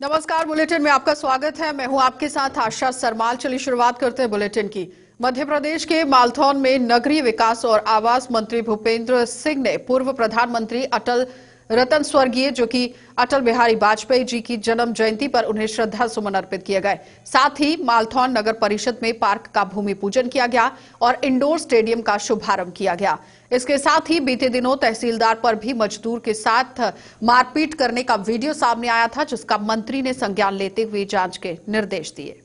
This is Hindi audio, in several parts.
नमस्कार, बुलेटिन में आपका स्वागत है। मैं हूं आपके साथ आशा सरमाल। चलिए शुरुआत करते हैं बुलेटिन की। मध्य प्रदेश के मालथौन में नगरीय विकास और आवास मंत्री भूपेंद्र सिंह ने पूर्व प्रधानमंत्री अटल रतन स्वर्गीय जो कि अटल बिहारी वाजपेयी जी की जन्म जयंती पर उन्हें श्रद्धा सुमन अर्पित किए गए। साथ ही मालथौन नगर परिषद में पार्क का भूमि पूजन किया गया और इंडोर स्टेडियम का शुभारंभ किया गया। इसके साथ ही बीते दिनों तहसीलदार पर भी मजदूर के साथ मारपीट करने का वीडियो सामने आया था, जिसका मंत्री ने संज्ञान लेते हुए जांच के निर्देश दिए।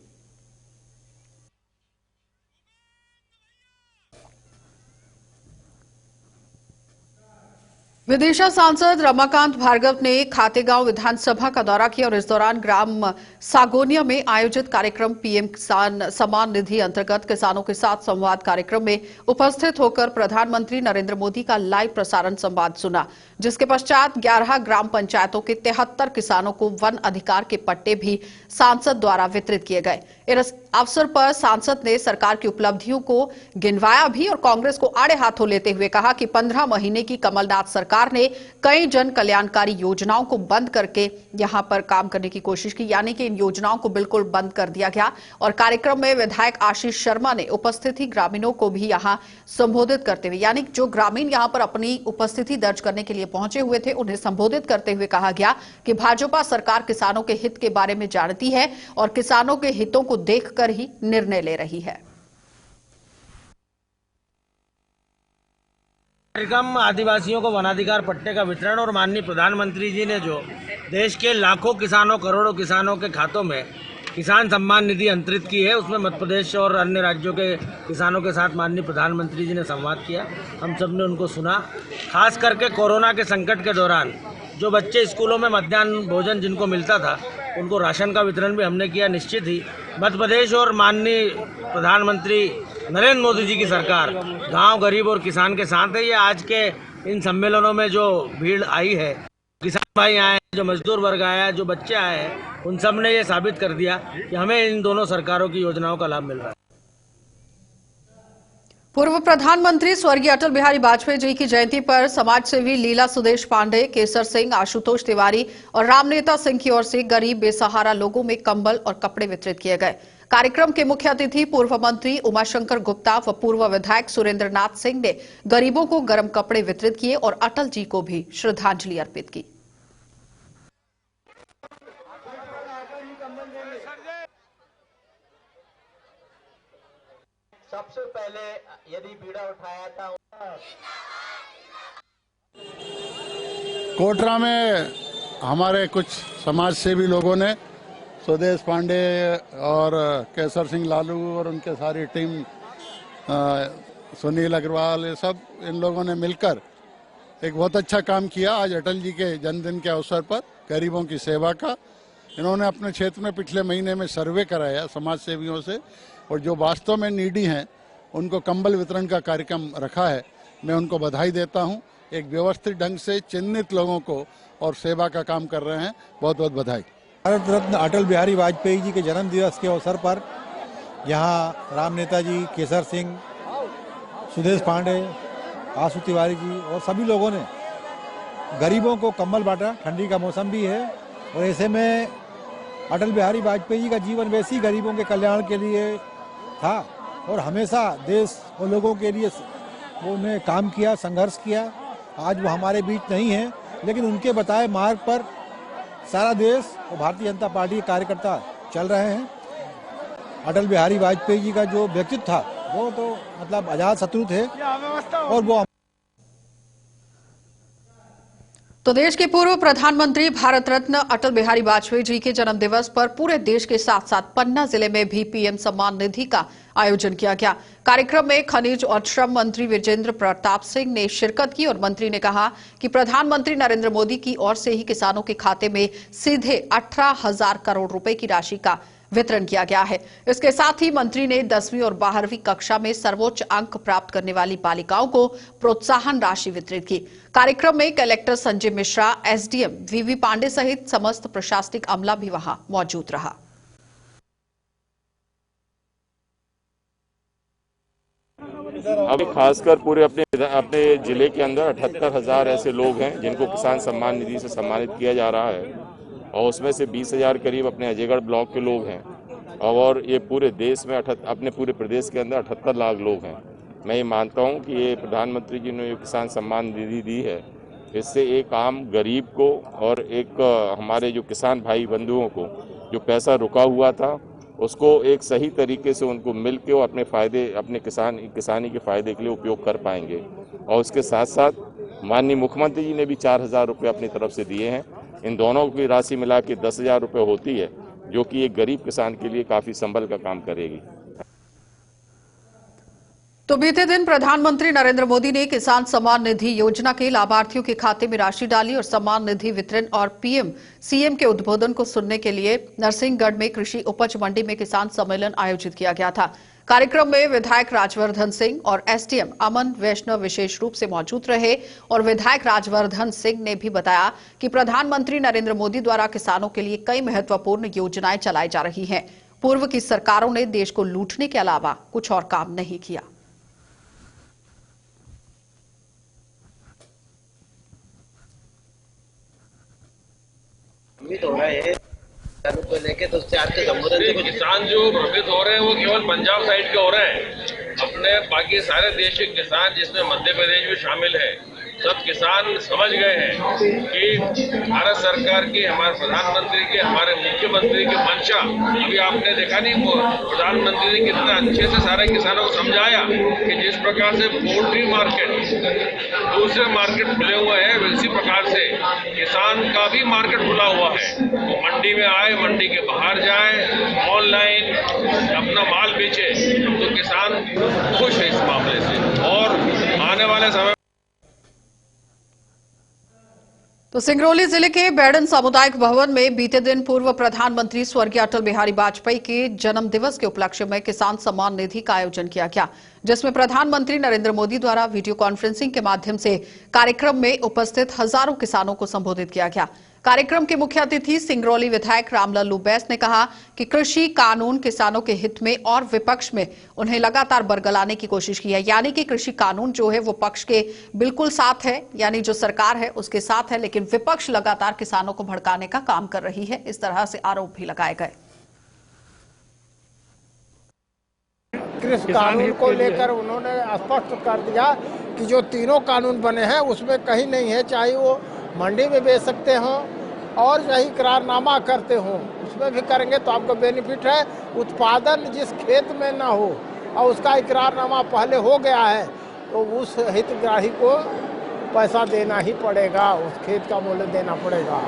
विदिशा सांसद रमाकांत भार्गव ने खातेगांव विधानसभा का दौरा किया और इस दौरान ग्राम सागोनिया में आयोजित कार्यक्रम पीएम किसान सम्मान निधि अंतर्गत किसानों के साथ संवाद कार्यक्रम में उपस्थित होकर प्रधानमंत्री नरेंद्र मोदी का लाइव प्रसारण संवाद सुना, जिसके पश्चात 11 ग्राम पंचायतों के 73 किसानों को वन अधिकार के पट्टे भी सांसद द्वारा वितरित किए गए। इस अवसर पर सांसद ने सरकार की उपलब्धियों को गिनवाया भी और कांग्रेस को आड़े हाथों लेते हुए कहा कि 15 महीने की कमलनाथ सरकार ने कई जन कल्याणकारी योजनाओं को बंद करके यहां पर काम करने की कोशिश की, यानी कि इन योजनाओं को बिल्कुल बंद कर दिया गया। और कार्यक्रम में विधायक आशीष शर्मा ने उपस्थिति ग्रामीणों को भी यहां संबोधित करते हुए, यानी जो ग्रामीण यहां पर अपनी उपस्थिति दर्ज करने के लिए पहुंचे हुए थे, उन्हें संबोधित करते हुए कहा गया कि भाजपा सरकार किसानों के हित के बारे में जानती है और किसानों के हितों को देखकर ही निर्णय ले रही है। कार्यक्रम आदिवासियों को वनाधिकार पट्टे का वितरण और माननीय प्रधानमंत्री जी ने जो देश के लाखों किसानों करोड़ों किसानों के खातों में किसान सम्मान निधि अंतरित की है, उसमें मध्य प्रदेश और अन्य राज्यों के किसानों के साथ माननीय प्रधानमंत्री जी ने संवाद किया। हम सब ने उनको सुना। खास करके कोरोना के संकट के दौरान जो बच्चे स्कूलों में मध्याह्न भोजन जिनको मिलता था, उनको राशन का वितरण भी हमने किया। निश्चित ही मध्य प्रदेश और माननीय प्रधानमंत्री नरेंद्र मोदी जी की सरकार गांव गरीब और किसान के साथ है। ये आज के इन सम्मेलनों में जो भीड़ आई है, किसान भाई आए हैं, जो मजदूर वर्ग आया है, जो बच्चे आए हैं, उन सब ने ये साबित कर दिया कि हमें इन दोनों सरकारों की योजनाओं का लाभ मिल रहा है। पूर्व प्रधानमंत्री स्वर्गीय अटल बिहारी वाजपेयी जी की जयंती पर समाजसेवी लीला सुदेश पांडे, केसर सिंह, आशुतोष तिवारी और रामनेता सिंह की ओर से गरीब बेसहारा लोगों में कंबल और कपड़े वितरित किए गए। कार्यक्रम के मुख्य अतिथि पूर्व मंत्री उमाशंकर गुप्ता व पूर्व विधायक सुरेंद्र नाथ सिंह ने गरीबों को गर्म कपड़े वितरित किए और अटल जी को भी श्रद्धांजलि अर्पित की। सबसे पहले यदि बीड़ा उठाया था कोटरा में हमारे कुछ समाज सेवी लोगों ने सुदेश पांडे और केसर सिंह लालू और उनके सारी टीम, सुनील अग्रवाल, ये सब इन लोगों ने मिलकर एक बहुत अच्छा काम किया। आज अटल जी के जन्मदिन के अवसर पर गरीबों की सेवा का इन्होंने अपने क्षेत्र में पिछले महीने में सर्वे कराया समाज सेवियों से, और जो वास्तव में नीडी हैं उनको कंबल वितरण का कार्यक्रम रखा है। मैं उनको बधाई देता हूं। एक व्यवस्थित ढंग से चिन्हित लोगों को और सेवा का काम कर रहे हैं। बहुत बहुत बधाई। भारत रत्न अटल बिहारी वाजपेयी जी के जन्म दिवस के अवसर पर यहाँ राम नेता जी, केसर सिंह, सुदेश पांडे, आशु तिवारी जी और सभी लोगों ने गरीबों को कंबल बांटा। ठंडी का मौसम भी है और ऐसे में अटल बिहारी वाजपेयी जी का जीवन वैसे ही गरीबों के कल्याण के लिए था और हमेशा देश और लोगों के लिए उन्होंने काम किया, संघर्ष किया। आज वो हमारे बीच नहीं है, लेकिन उनके बताए मार्ग पर सारा देश और भारतीय जनता पार्टी के कार्यकर्ता चल रहे हैं। अटल बिहारी वाजपेयी जी का जो व्यक्तित्व था वो तो मतलब अजात शत्रु थे और वो तो देश के पूर्व प्रधानमंत्री भारत रत्न अटल बिहारी वाजपेयी जी के जन्म दिवस पर पूरे देश के साथ साथ पन्ना जिले में भी पीएम सम्मान निधि का आयोजन किया गया। कार्यक्रम में खनिज और श्रम मंत्री विजेंद्र प्रताप सिंह ने शिरकत की और मंत्री ने कहा कि प्रधानमंत्री नरेंद्र मोदी की ओर से ही किसानों के खाते में सीधे 18,000 करोड़ रुपए की राशि का वितरण किया गया है। इसके साथ ही मंत्री ने 10वीं और 12वीं कक्षा में सर्वोच्च अंक प्राप्त करने वाली बालिकाओं को प्रोत्साहन राशि वितरित की। कार्यक्रम में कलेक्टर संजय मिश्रा, एसडीएम वीवी पांडे सहित समस्त प्रशासनिक अमला भी वहां मौजूद रहा। अभी खासकर पूरे अपने जिले के अंदर 78,000 ऐसे लोग हैं जिनको किसान सम्मान निधि से सम्मानित किया जा रहा है। और उसमें से 20,000 करीब अपने अजयगढ़ ब्लॉक के लोग हैं और ये पूरे देश में अपने पूरे प्रदेश के अंदर 78 लाख लोग हैं। मैं ये मानता हूँ कि ये प्रधानमंत्री जी ने किसान सम्मान निधि दी है, इससे एक आम गरीब को और एक हमारे जो किसान भाई बंधुओं को जो पैसा रुका हुआ था उसको एक सही तरीके से उनको मिल के वो अपने फ़ायदे अपने किसानी के फ़ायदे के लिए उपयोग कर पाएंगे। और उसके साथ साथ माननीय मुख्यमंत्री जी ने भी 4,000 रुपये अपनी तरफ से दिए हैं। इन दोनों की राशि मिला के 10,000 रुपये होती है, जो कि एक गरीब किसान के लिए काफ़ी संबल का काम करेगी। तो बीते दिन प्रधानमंत्री नरेंद्र मोदी ने किसान सम्मान निधि योजना के लाभार्थियों के खाते में राशि डाली और सम्मान निधि वितरण और पीएम सीएम के उद्बोधन को सुनने के लिए नरसिंहगढ़ में कृषि उपज मंडी में किसान सम्मेलन आयोजित किया गया था। कार्यक्रम में विधायक राजवर्धन सिंह और एसडीएम अमन वैष्णव विशेष रूप से मौजूद रहे और विधायक राजवर्धन सिंह ने भी बताया कि प्रधानमंत्री नरेंद्र मोदी द्वारा किसानों के लिए कई महत्वपूर्ण योजनाएं चलाई जा रही हैं। पूर्व की सरकारों ने देश को लूटने के अलावा कुछ और काम नहीं किया। भ्रमित हो रहे हैं को लेके, तो उससे आपके संबोधन से किसान जो भ्रमित हो रहे हैं वो केवल पंजाब साइड के हो रहे हैं। अपने बाकी सारे देश के किसान, जिसमें मध्य प्रदेश भी शामिल है, सब किसान समझ गए हैं कि भारत सरकार की, हमारे प्रधानमंत्री की, हमारे मुख्यमंत्री की मंशा। अभी आपने देखा नहीं, प्रधानमंत्री ने कितना अच्छे से सारे किसानों को समझाया कि जिस प्रकार से पोल्ट्री मार्केट, दूसरे मार्केट खुले हुए हैं, उसी प्रकार से किसान का भी मार्केट खुला हुआ है। वो मंडी में आए, मंडी के बाहर जाए, ऑनलाइन अपना माल बेचे, तो किसान खुश है इस मामले से। और आने वाले समय तो सिंगरौली जिले के बैडन सामुदायिक भवन में बीते दिन पूर्व प्रधानमंत्री स्वर्गीय अटल बिहारी वाजपेयी के जन्म दिवस के उपलक्ष्य में किसान सम्मान निधि का आयोजन किया गया, जिसमें प्रधानमंत्री नरेंद्र मोदी द्वारा वीडियो कॉन्फ्रेंसिंग के माध्यम से कार्यक्रम में उपस्थित हजारों किसानों को संबोधित किया गया। कार्यक्रम के मुख्य अतिथि सिंगरौली विधायक रामलल्लू बैस ने कहा कि कृषि कानून किसानों के हित में और विपक्ष में उन्हें लगातार बरगलाने की कोशिश की है। यानी कि कृषि कानून जो है वो पक्ष के बिल्कुल साथ है, यानी जो सरकार है उसके साथ है, लेकिन विपक्ष लगातार किसानों को भड़काने का काम कर रही है। इस तरह से आरोप भी लगाए गए। कृषि कानून को लेकर उन्होंने स्पष्ट कर दिया कि जो तीनों कानून बने हैं उसमें कहीं नहीं है, चाहे वो मंडी में बेच सकते हो और चाहे इकरारनामा करते हो, उसमें भी करेंगे तो आपको बेनिफिट है। उत्पादन जिस खेत में ना हो और उसका इकरारनामा पहले हो गया है, तो उस हितग्राही को पैसा देना ही पड़ेगा, उस खेत का मूल्य देना पड़ेगा।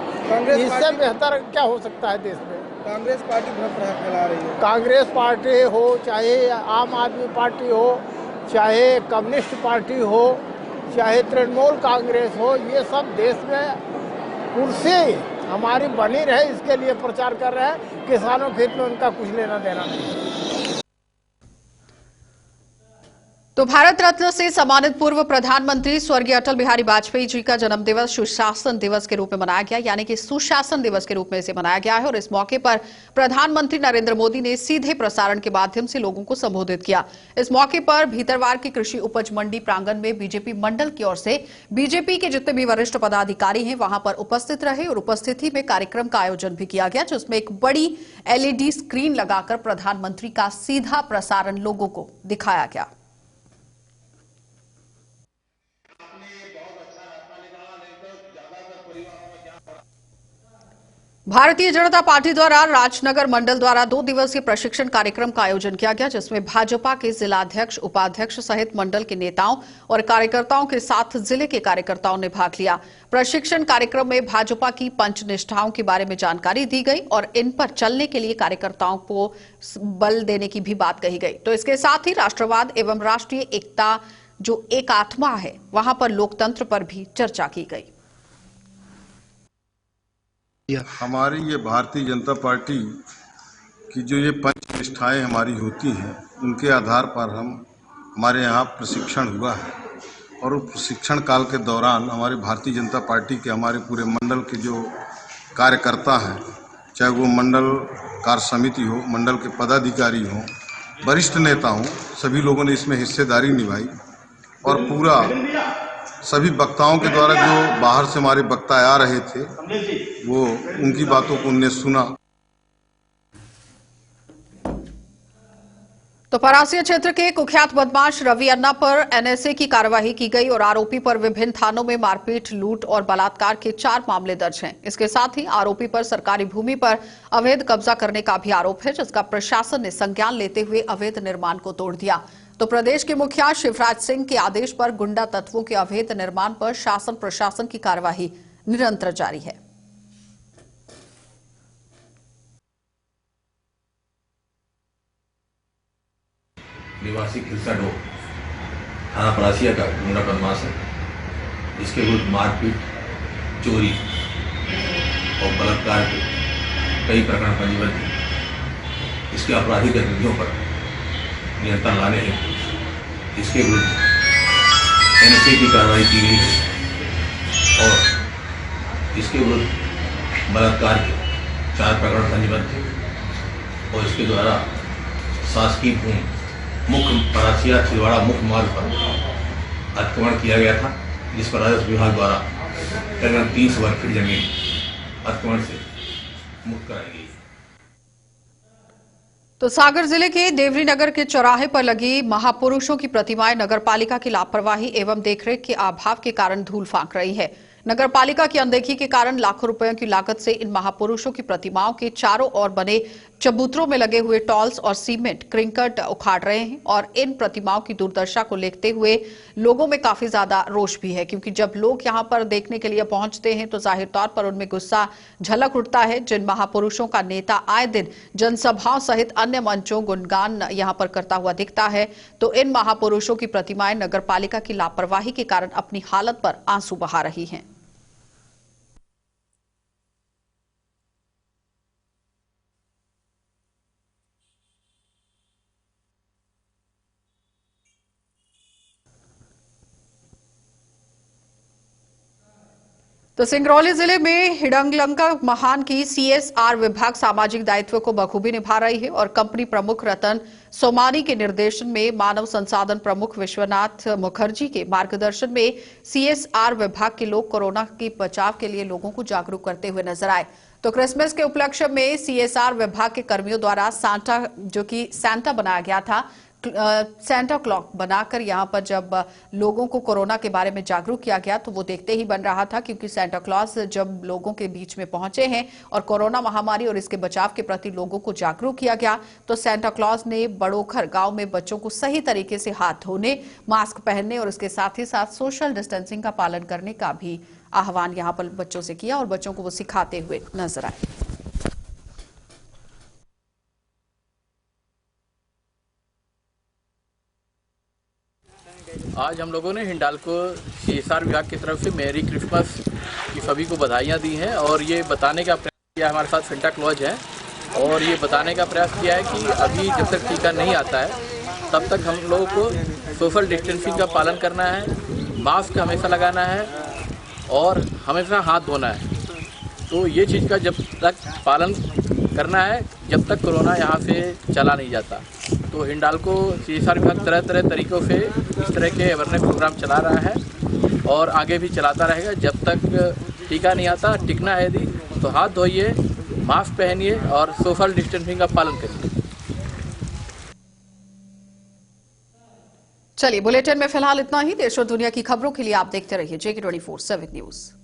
इससे बेहतर क्या हो सकता है देश में? कांग्रेस पार्टी भ्रम फैला रही है। कांग्रेस पार्टी हो, चाहे आम आदमी पार्टी हो, चाहे कम्युनिस्ट पार्टी हो, चाहे तृणमूल कांग्रेस हो, ये सब देश में कुर्सी हमारी बनी रहे इसके लिए प्रचार कर रहे हैं। किसानों के हित में उनका कुछ लेना देना नहीं। तो भारत रत्न से सम्मानित पूर्व प्रधानमंत्री स्वर्गीय अटल बिहारी वाजपेयी जी का जन्म दिवस सुशासन दिवस के रूप में मनाया गया, यानी कि सुशासन दिवस के रूप में इसे मनाया गया है। और इस मौके पर प्रधानमंत्री नरेंद्र मोदी ने सीधे प्रसारण के माध्यम से लोगों को संबोधित किया। इस मौके पर भीतरवार की कृषि उपज मंडी प्रांगण में बीजेपी मंडल की ओर से बीजेपी के जितने भी वरिष्ठ पदाधिकारी हैं वहां पर उपस्थित रहे और उपस्थिति में कार्यक्रम का आयोजन भी किया गया, जिसमें एक बड़ी LED स्क्रीन लगाकर प्रधानमंत्री का सीधा प्रसारण लोगों को दिखाया गया। भारतीय जनता पार्टी द्वारा राजनगर मंडल द्वारा 2 दिवसीय प्रशिक्षण कार्यक्रम का आयोजन किया गया, जिसमें भाजपा के जिलाध्यक्ष, उपाध्यक्ष सहित मंडल के नेताओं और कार्यकर्ताओं के साथ जिले के कार्यकर्ताओं ने भाग लिया। प्रशिक्षण कार्यक्रम में भाजपा की पंचनिष्ठाओं के बारे में जानकारी दी गई और इन पर चलने के लिए कार्यकर्ताओं को बल देने की भी बात कही गई। तो इसके साथ ही राष्ट्रवाद एवं राष्ट्रीय एकता जो एक आत्मा है, वहां पर लोकतंत्र पर भी चर्चा की गई। हमारी ये भारतीय जनता पार्टी की जो ये पंच निष्ठाएं हमारी होती हैं, उनके आधार पर हमारे यहाँ प्रशिक्षण हुआ है। और उस प्रशिक्षण काल के दौरान हमारी भारतीय जनता पार्टी के हमारे पूरे मंडल के जो कार्यकर्ता हैं, चाहे वो मंडल कार्य समिति हो, मंडल के पदाधिकारी हों, वरिष्ठ नेता हों, सभी लोगों ने इसमें हिस्सेदारी निभाई और पूरा सभी वक्ताओं के द्वारा जो बाहर से हमारे वक्ता आ रहे थे वो उनकी बातों को उनने सुना। तो परासिया क्षेत्र के कुख्यात बदमाश रवि अन्ना पर एनएसए की कार्रवाई की गई और आरोपी पर विभिन्न थानों में मारपीट, लूट और बलात्कार के 4 मामले दर्ज हैं। इसके साथ ही आरोपी पर सरकारी भूमि पर अवैध कब्जा करने का भी आरोप है, जिसका प्रशासन ने संज्ञान लेते हुए अवैध निर्माण को तोड़ दिया। तो प्रदेश के मुखिया शिवराज सिंह के आदेश पर गुंडा तत्वों के अवैध निर्माण पर शासन प्रशासन की कार्यवाही निरंतर जारी है। निवासी खिलसा डोब थाना परासिया का गुंडा बदमाश है, जिसके विरुद्ध मारपीट, चोरी और बलात्कार के कई प्रकरण पंजीबद्ध हैं। इसके आपराधिक गतिविधियों पर नियंत्रण लाने हेतु इसके विरुद्ध एनएसए की कार्रवाई की गई है और इसके विरुद्ध बलात्कार के 4 प्रकरण पंजीबद्ध थे और इसके द्वारा शासकीय भूमि मुख्य परासिया छिंदवाड़ा मुख्य मार्ग पर अतिक्रमण किया गया था, जिस पर राजस्व विभाग द्वारा करीबन 300 वर्ग फीट जमीन अतिक्रमण से मुक्त कराई गई। तो सागर जिले के देवरी नगर के चौराहे पर लगी महापुरुषों की प्रतिमाएं नगरपालिका की लापरवाही एवं देखरेख के अभाव के कारण धूल फांक रही है। नगरपालिका की अनदेखी के कारण लाखों रुपयों की लागत से इन महापुरुषों की प्रतिमाओं के चारों ओर बने चबूतरों में लगे हुए टॉल्स और सीमेंट क्रिंकट उखाड़ रहे हैं और इन प्रतिमाओं की दुर्दशा को देखते हुए लोगों में काफी ज्यादा रोष भी है, क्योंकि जब लोग यहां पर देखने के लिए पहुंचते हैं तो जाहिर तौर पर उनमें गुस्सा झलक उठता है। जिन महापुरुषों का नेता आए दिन जनसभाओं सहित अन्य मंचों गुणगान यहां पर करता हुआ दिखता है, तो इन महापुरुषों की प्रतिमाएं नगरपालिका की लापरवाही के कारण अपनी हालत पर आंसू बहा रही हैं। तो सिंगरौली जिले में हिडंगलंका महान की सीएसआर विभाग सामाजिक दायित्व को बखूबी निभा रही है और कंपनी प्रमुख रतन सोमानी के निर्देशन में मानव संसाधन प्रमुख विश्वनाथ मुखर्जी के मार्गदर्शन में सीएसआर विभाग के लोग कोरोना के बचाव के लिए लोगों को जागरूक करते हुए नजर आए। तो क्रिसमस के उपलक्ष्य में सीएसआर विभाग के कर्मियों द्वारा सांता बनाया गया था, सेंटा क्लॉक बनाकर यहां पर जब लोगों को कोरोना के बारे में जागरूक किया गया तो वो देखते ही बन रहा था, क्योंकि सेंटा क्लॉज जब लोगों के बीच में पहुंचे हैं और कोरोना महामारी और इसके बचाव के प्रति लोगों को जागरूक किया गया, तो सेंटा क्लॉज ने बड़ोखर गांव में बच्चों को सही तरीके से हाथ धोने, मास्क पहनने और इसके साथ ही साथ सोशल डिस्टेंसिंग का पालन करने का भी आह्वान यहां पर बच्चों से किया और बच्चों को वो सिखाते हुए नजर आए। आज हम लोगों ने हिंडाल्को सीएसआर विभाग की तरफ से मेरी क्रिसमस की सभी को बधाइयाँ दी हैं और ये बताने का प्रयास किया, हमारे साथ सेंटा क्लॉज है और ये बताने का प्रयास किया है कि अभी जब तक टीका नहीं आता है तब तक हम लोगों को सोशल डिस्टेंसिंग का पालन करना है, मास्क हमेशा लगाना है और हमेशा हाथ धोना है। तो ये चीज़ का जब तक पालन करना है जब तक कोरोना यहाँ से चला नहीं जाता। तो हिंडाल्को सीएसआर विभाग तरह तरह तरीक़ों से इस तरह के अवेयरनेस प्रोग्राम चला रहा है और आगे भी चलाता रहेगा। जब तक टीका नहीं आता, टिकना है यदि तो हाथ धोइए, मास्क पहनिए और सोशल डिस्टेंसिंग का पालन करिए। चलिए, बुलेटिन में फिलहाल इतना ही। देश और दुनिया की खबरों के लिए आप देखते रहिए JK24/7 न्यूज़।